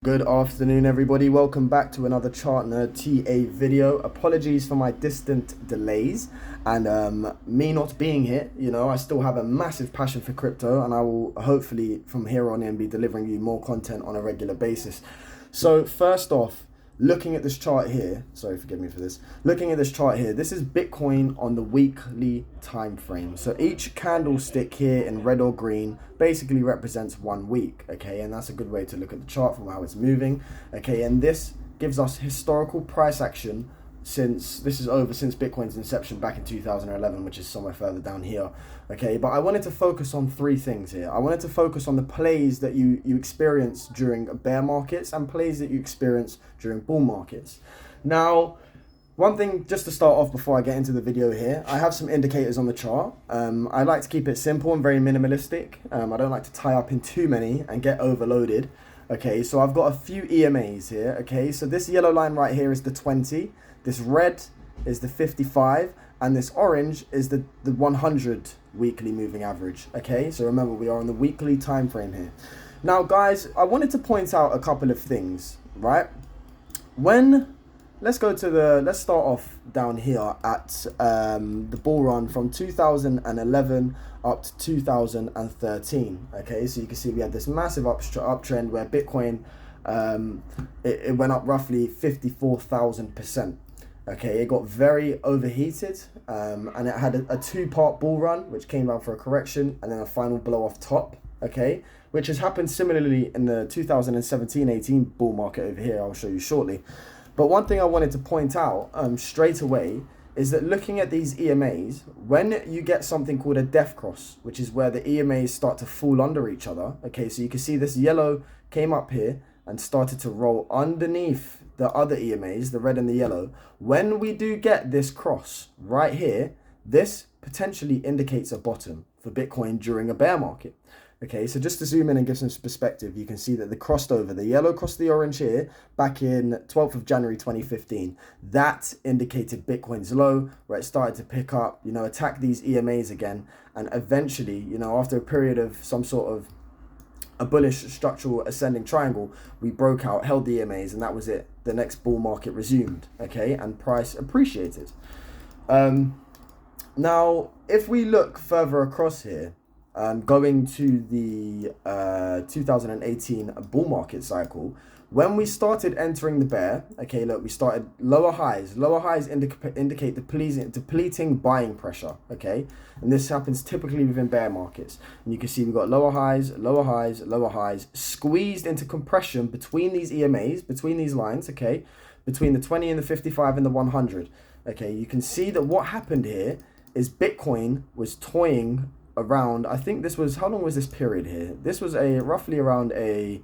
Good afternoon, everybody. Welcome back to another Chart Nerd TA video. Apologies for my distant delays and me not being here. I still have a massive passion for crypto, and I will hopefully from here on in be delivering you more content on a regular basis. So first off, looking at this chart here, sorry, forgive me for this. Looking at this chart here, this is Bitcoin on the weekly time frame. So each candlestick here in red or green basically represents 1 week, okay? And that's a good way to look at the chart from how it's moving, okay? And this gives us historical price action since Bitcoin's inception back in 2011, which is somewhere further down here, okay? But I wanted to focus on three things here. I wanted to focus on the plays that you experience during bear markets and plays that you experience during bull markets. Now, one thing just to start off before I get into the video here, I have some indicators on the chart. I like to keep it simple and very minimalistic. I don't like to tie up in too many and get overloaded. Okay, so I've got a few EMAs here. Okay, so this yellow line right here is the 20. This red is the 55, and this orange is the 100 weekly moving average. Okay, so remember, we are on the weekly time frame here. Now, guys, I wanted to point out a couple of things, right? Let's start off down here at the bull run from 2011 up to 2013. Okay, so you can see we had this massive uptrend where Bitcoin, it went up roughly 54,000%. Okay, it got very overheated, and it had a two-part bull run, which came down for a correction, and then a final blow off top, okay, which has happened similarly in the 2017-18 bull market over here. I'll show you shortly. But one thing I wanted to point out straight away is that looking at these EMAs, when you get something called a death cross, which is where the EMAs start to fall under each other, okay, so you can see this yellow came up here and started to roll underneath the other EMAs, the red and the yellow. When we do get this cross right here, this potentially indicates a bottom for Bitcoin during a bear market. Okay, so just to zoom in and give some perspective, you can see that the yellow crossed the orange here back in 12th of January 2015. That indicated Bitcoin's low, where it started to pick up, attack these EMAs again. And eventually, after a period of some sort of a bullish structural ascending triangle, we broke out, held the EMAs, and that was it. The next bull market resumed, okay, and price appreciated. Now, if we look further across here, going to the 2018 bull market cycle, when we started entering the bear, okay, look, we started lower highs. Lower highs indicate depleting buying pressure, okay? And this happens typically within bear markets. And you can see we've got lower highs, lower highs, lower highs, squeezed into compression between these EMAs, between these lines, okay? Between the 20 and the 55 and the 100, okay? You can see that what happened here is Bitcoin was toying around, I think this was, how long was this period here? This was roughly around a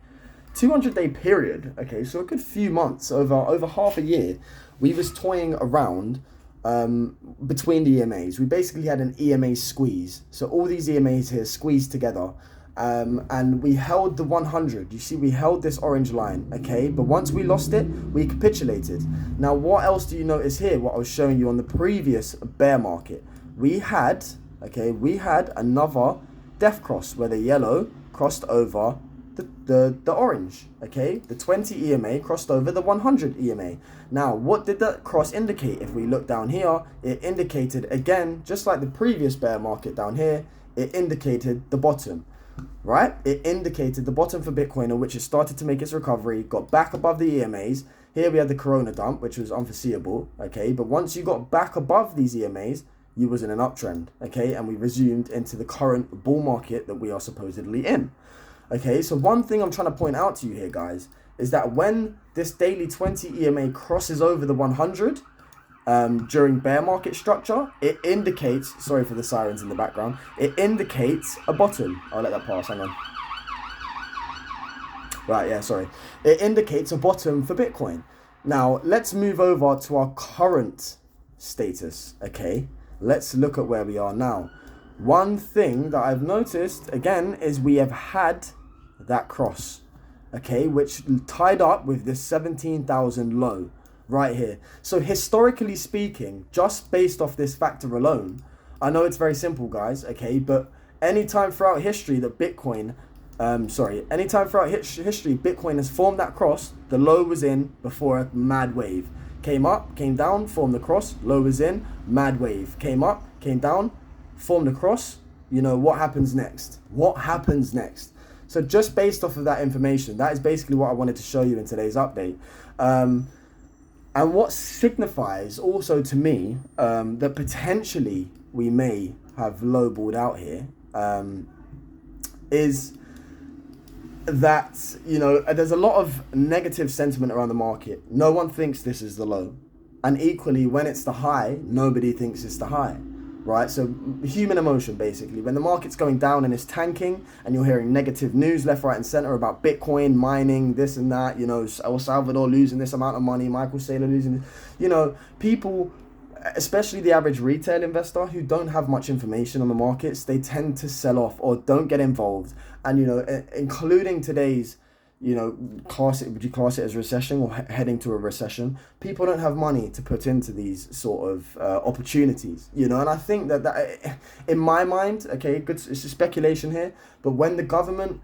200-day period, okay, so a good few months, over half a year, we was toying around between the EMAs. We basically had an EMA squeeze, so all these EMAs here squeezed together, and we held the 100. You see, we held this orange line, okay, but once we lost it, we capitulated. Now, what else do you notice here, what I was showing you on the previous bear market? We had another death cross where the yellow crossed over the orange, okay? The 20 EMA crossed over the 100 EMA. Now, what did that cross indicate? If we look down here, it indicated, again, just like the previous bear market down here, it indicated the bottom, right? It indicated the bottom for Bitcoin, in which it started to make its recovery, got back above the EMAs. Here we had the Corona dump, which was unforeseeable, okay? But once you got back above these EMAs, you was in an uptrend, okay? And we resumed into the current bull market that we are supposedly in. Okay, so one thing I'm trying to point out to you here, guys, is that when this daily 20 EMA crosses over the 100 during bear market structure, it indicates, sorry for the sirens in the background, it indicates a bottom. I'll let that pass, hang on. Right, yeah, sorry. It indicates a bottom for Bitcoin. Now, let's move over to our current status, okay? Let's look at where we are now. One thing that I've noticed, again, is we have had that cross, okay, which tied up with this 17,000 low right here. So historically speaking, just based off this factor alone, I know it's very simple, guys, okay, but anytime throughout history that Bitcoin Anytime throughout history, Bitcoin has formed that cross. The low was in before a mad wave. Came up, came down, formed the cross. Low was in, mad wave. Came up, came down, formed the cross. You know, what happens next? What happens next? So just based off of that information, that is basically what I wanted to show you in today's update. And what signifies also to me that potentially we may have lowballed out here is that, you know, there's a lot of negative sentiment around the market. No one thinks this is the low. And equally, when it's the high, nobody thinks it's the high, right? So human emotion, basically. When the market's going down and it's tanking and you're hearing negative news left, right and center about Bitcoin, mining, this and that, you know, El Salvador losing this amount of money, Michael Saylor losing, you know, people, especially the average retail investor who don't have much information on the markets, they tend to sell off or don't get involved. And, you know, including today's, you know, would you class it as a recession or heading to a recession? People don't have money to put into these sort of opportunities, you know. And I think that in my mind, okay, good, it's a speculation here, but when the government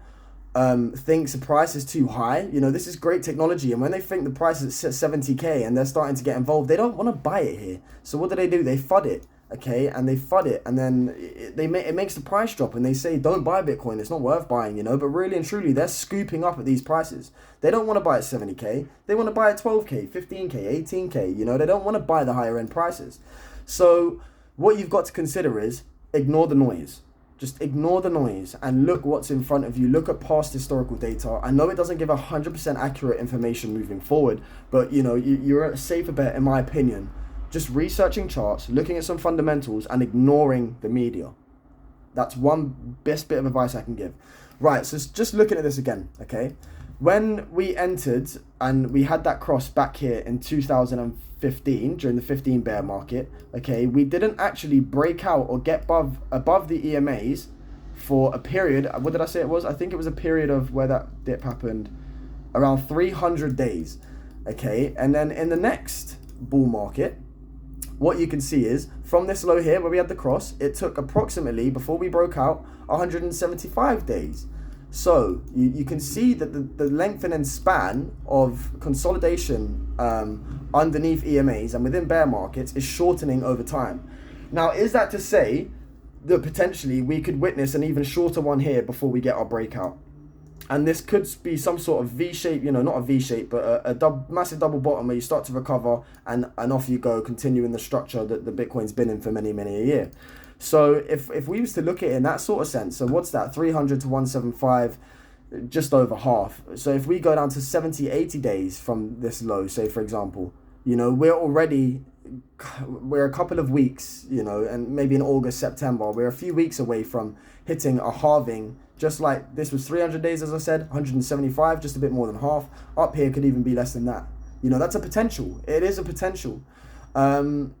thinks the price is too high, you know, this is great technology, and when they think the price is at 70k and they're starting to get involved, they don't want to buy it here. So what do? They FUD it, okay, and they FUD it, and then it makes the price drop, and they say don't buy Bitcoin, it's not worth buying, you know. But really and truly, they're scooping up at these prices. They don't want to buy at 70k, they want to buy at 12k, 15k, 18k, you know. They don't want to buy the higher end prices. So what you've got to consider is ignore the noise. Just ignore the noise and look what's in front of you. Look at past historical data. I know it doesn't give 100% accurate information moving forward, but you know, you're a safer bet, in my opinion, just researching charts, looking at some fundamentals and ignoring the media. That's one best bit of advice I can give. Right, so just looking at this again, okay? When we entered and we had that cross back here in 2015 during the 15 bear market, okay, we didn't actually break out or get above the EMAs for a period. What did I say it was? I think it was a period of where that dip happened around 300 days, okay? And then in the next bull market, what you can see is from this low here where we had the cross, it took approximately, before we broke out, 175 days. So you can see that the lengthening span of consolidation underneath EMAs and within bear markets is shortening over time. Now, is that to say that potentially we could witness an even shorter one here before we get our breakout? And this could be some sort of V-shape, you know, not a V-shape, but a massive double bottom where you start to recover and off you go, continuing the structure that the Bitcoin's been in for many, many a year. So if we was to look at it in that sort of sense, so what's that, 300 to 175, just over half. So if we go down to 70, 80 days from this low, say for example, you know, we're a couple of weeks, you know, and maybe in August, September, we're a few weeks away from hitting a halving, just like this was 300 days, as I said, 175, just a bit more than half. Up here could even be less than that. You know, that's a potential. It is a potential. And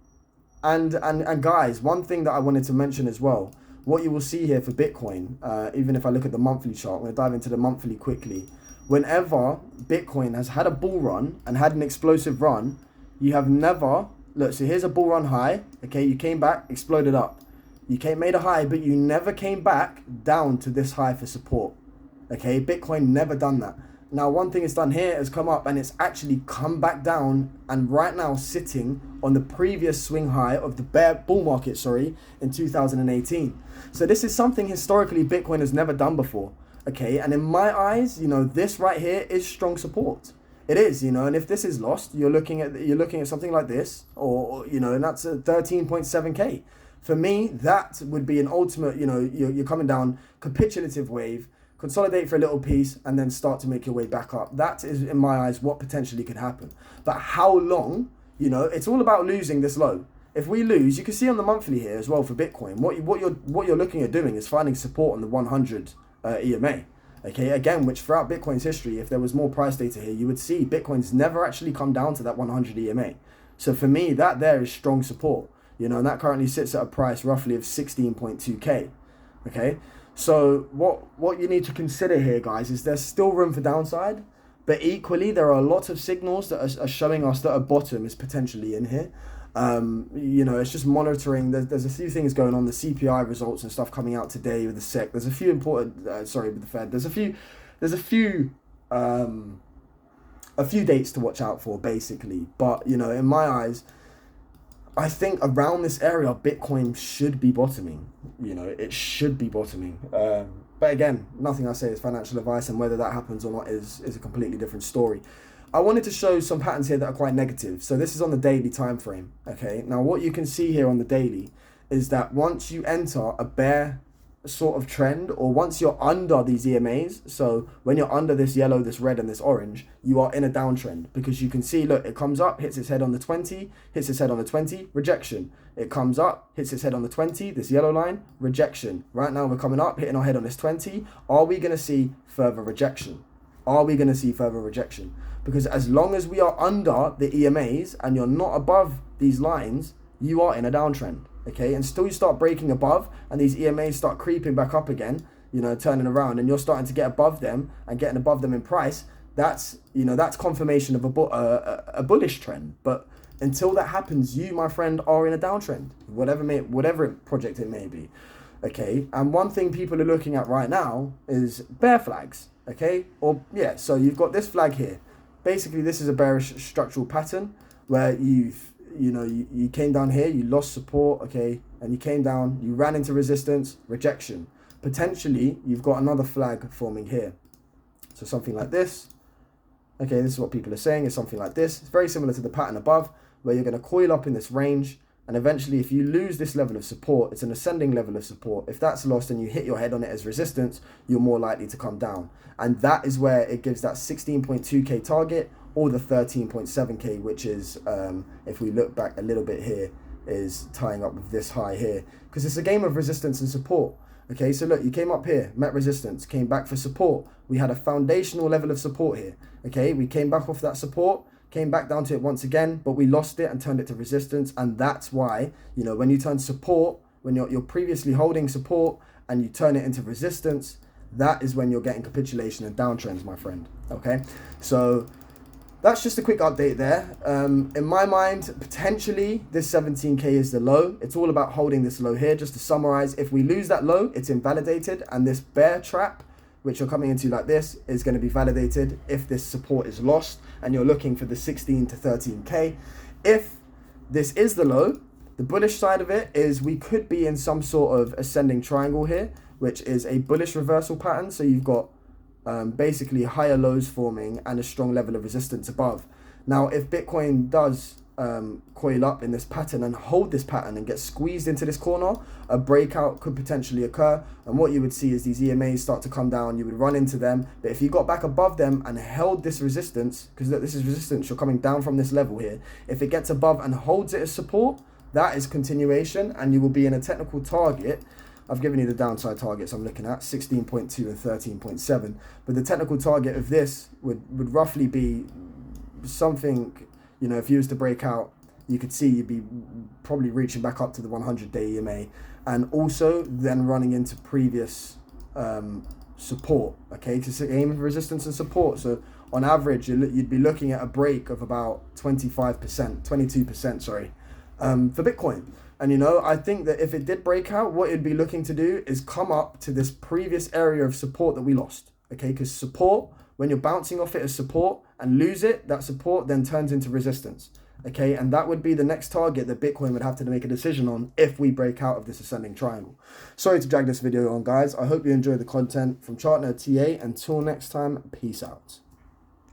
guys, one thing that I wanted to mention as well, what you will see here for Bitcoin, even if I look at the monthly chart, I'm going to dive into the monthly quickly. Whenever Bitcoin has had a bull run and had an explosive run, you have never, look, so here's a bull run high, okay, you came back, exploded up. You made a high, but you never came back down to this high for support, okay? Bitcoin never done that. Now, one thing it's done here has come up and it's actually come back down and right now sitting on the previous swing high of the bull market, in 2018. So this is something historically Bitcoin has never done before, okay? And in my eyes, you know, this right here is strong support. It is, you know, and if this is lost, you're looking at something like this, or you know, and that's a 13.7k. For me, that would be an ultimate, you know, you're coming down, capitulative wave, consolidate for a little piece, and then start to make your way back up. That is, in my eyes, what potentially could happen. But how long, you know, it's all about losing this low. If we lose, you can see on the monthly here as well for Bitcoin, what you're looking at doing is finding support on the 100 EMA. Okay, again, which throughout Bitcoin's history, if there was more price data here, you would see Bitcoin's never actually come down to that 100 EMA. So for me, that there is strong support. You know, and that currently sits at a price roughly of 16.2k. Okay, so what you need to consider here, guys, is there's still room for downside, but equally there are lots of signals that are showing us that a bottom is potentially in here. You know, it's just monitoring. There's a few things going on. The CPI results and stuff coming out today with the SEC. There's a few important. Sorry, with the Fed. There's a few dates to watch out for, basically. But you know, in my eyes, I think around this area, Bitcoin should be bottoming. You know, it should be bottoming. But again, nothing I say is financial advice, and whether that happens or not is a completely different story. I wanted to show some patterns here that are quite negative. So this is on the daily time frame. Okay, now what you can see here on the daily is that once you enter a bear sort of trend, or once you're under these EMAs, so when you're under this yellow, this red, and this orange, you are in a downtrend, because you can see, look, it comes up, hits its head on the 20, hits its head on the 20, rejection. It comes up, hits its head on the 20, this yellow line, rejection. Right now we're coming up, hitting our head on this 20. Are we going to see further rejection? Are we going to see further rejection? Because as long as we are under the EMAs and you're not above these lines, you are in a downtrend. Okay, and still you start breaking above and these EMAs start creeping back up again, you know, turning around, and you're starting to get above them and getting above them in price. That's, you know, that's confirmation of a bullish trend. But until that happens, you, my friend, are in a downtrend, whatever project it may be. Okay, and one thing people are looking at right now is bear flags. Okay, or yeah, so you've got this flag here. Basically, this is a bearish structural pattern where you came down here, you lost support, okay, and you came down, you ran into resistance, rejection. Potentially, you've got another flag forming here. So something like this. Okay, this is what people are saying, is something like this. It's very similar to the pattern above, where you're going to coil up in this range, and eventually, if you lose this level of support, it's an ascending level of support. If that's lost and you hit your head on it as resistance, you're more likely to come down. And that is where it gives that 16.2k target, or the 13.7k, which is, if we look back a little bit here, is tying up with this high here. Because it's a game of resistance and support. Okay, so look, you came up here, met resistance, came back for support. We had a foundational level of support here. Okay, we came back off that support, came back down to it once again, but we lost it and turned it to resistance. And that's why, you know, when you turn support, when you're previously holding support and you turn it into resistance, that is when you're getting capitulation and downtrends, my friend. Okay, so that's just a quick update there. In my mind, potentially this 17k is the low. It's all about holding this low here. Just to summarize, if we lose that low, it's invalidated, and this bear trap, which you're coming into like this, is going to be validated if this support is lost and you're looking for the 16 to 13k. If this is the low, the bullish side of it is we could be in some sort of ascending triangle here, which is a bullish reversal pattern. So you've got basically higher lows forming and a strong level of resistance above. Now, if Bitcoin does coil up in this pattern and hold this pattern and get squeezed into this corner, a breakout could potentially occur. And what you would see is these EMAs start to come down, you would run into them. But if you got back above them and held this resistance, because this is resistance, you're coming down from this level here. If it gets above and holds it as support, that is continuation, and you will be in a technical target. I've given you the downside targets I'm looking at, 16.2 and 13.7. But the technical target of this would roughly be something, you know, if you was to break out, you could see you'd be probably reaching back up to the 100-day EMA, and also then running into previous support, okay? Because it's aiming for resistance and support. So on average, you'd be looking at a break of about 22%, sorry, for Bitcoin. And, you know, I think that if it did break out, what it'd be looking to do is come up to this previous area of support that we lost, okay? Because support, when you're bouncing off it as support and lose it, that support then turns into resistance, okay? And that would be the next target that Bitcoin would have to make a decision on if we break out of this ascending triangle. Sorry to drag this video on, guys. I hope you enjoyed the content. From Chartner TA, until next time, peace out.